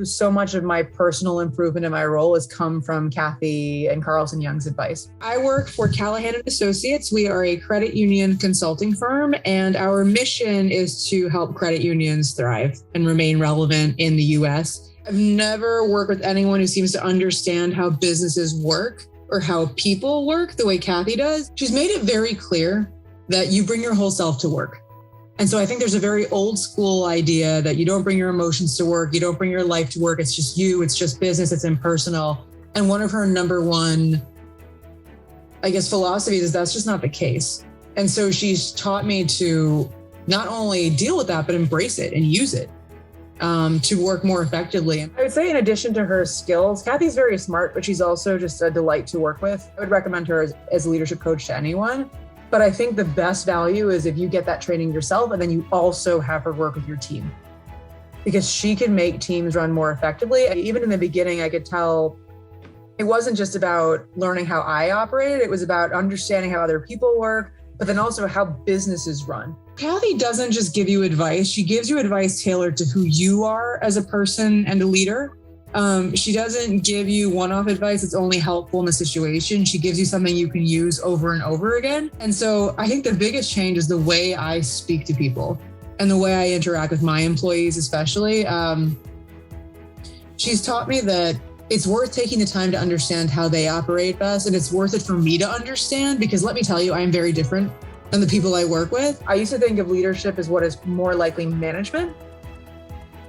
So much of my personal improvement in my role has come from Kathy and Carlson Young's advice. I work for Callahan and Associates. We are a credit union consulting firm, and our mission is to help credit unions thrive and remain relevant in the US. I've never worked with anyone who seems to understand how businesses work or how people work the way Kathy does. She's made it very clear that you bring your whole self to work. And so I think there's a very old school idea that you don't bring your emotions to work, you don't bring your life to work, it's just you, it's just business, it's impersonal. And one of her number one, philosophies is that's just not the case. And so she's taught me to not only deal with that, but embrace it and use it to work more effectively. I would say in addition to her skills, Kathy's very smart, but she's also just a delight to work with. I would recommend her as a leadership coach to anyone. But I think the best value is if you get that training yourself and then you also have her work with your team, because she can make teams run more effectively. Even in the beginning, I could tell it wasn't just about learning how I operated. It was about understanding how other people work, but then also how businesses run. Kathy doesn't just give you advice. She gives you advice tailored to who you are as a person and a leader. She doesn't give you one-off advice that's only helpful in the situation. She gives you something you can use over and over again. And so I think the biggest change is the way I speak to people and the way I interact with my employees, especially. She's taught me that it's worth taking the time to understand how they operate best. And it's worth it for me to understand, because let me tell you, I am very different than the people I work with. I used to think of leadership as what is more likely management.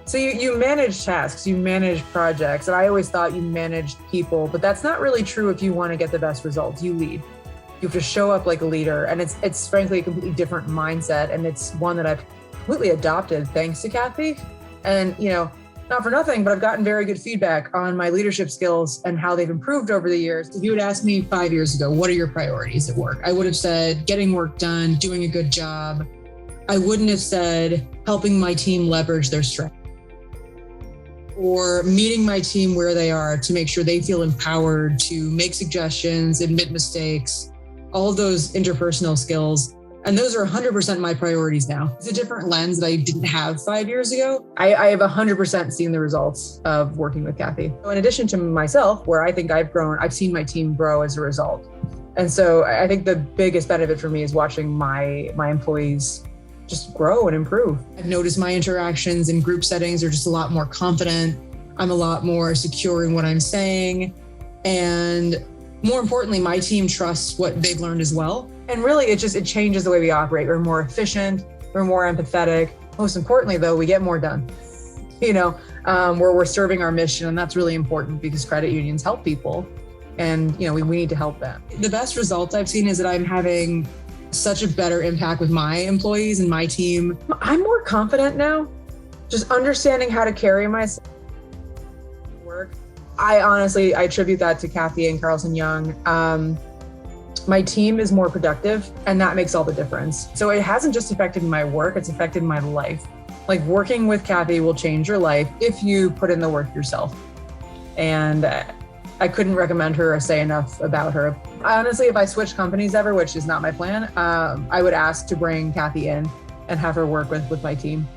So you manage tasks, you manage projects, and I always thought you managed people, but that's not really true if you want to get the best results. You lead. You have to show up like a leader, and it's frankly a completely different mindset, and it's one that I've completely adopted thanks to Kathy. And not for nothing, but I've gotten very good feedback on my leadership skills and how they've improved over the years. If you had asked me 5 years ago, what are your priorities at work? I would have said getting work done, doing a good job. I wouldn't have said helping my team leverage their strengths, or meeting my team where they are to make sure they feel empowered to make suggestions, admit mistakes, all of those interpersonal skills. And those are 100% my priorities now. It's a different lens that I didn't have 5 years ago. I have 100% seen the results of working with Kathy. So in addition to myself, where I think I've grown, I've seen my team grow as a result. And so I think the biggest benefit for me is watching my employees just grow and improve. I've noticed my interactions in group settings are just a lot more confident. I'm a lot more secure in what I'm saying. And more importantly, my team trusts what they've learned as well. And really, it changes the way we operate. We're more efficient, we're more empathetic. Most importantly, though, we get more done. Where we're serving our mission, and that's really important because credit unions help people, and we need to help them. The best results I've seen is that I'm having such a better impact with my employees and my team. I'm more confident now, just understanding how to carry myself at work. I attribute that to Kathy and Carlson Young. My team is more productive, and that makes all the difference. So it hasn't just affected my work, it's affected my life. Like, working with Kathy will change your life if you put in the work yourself. And I couldn't recommend her or say enough about her. Honestly, if I switch companies ever, which is not my plan, I would ask to bring Kathy in and have her work with my team.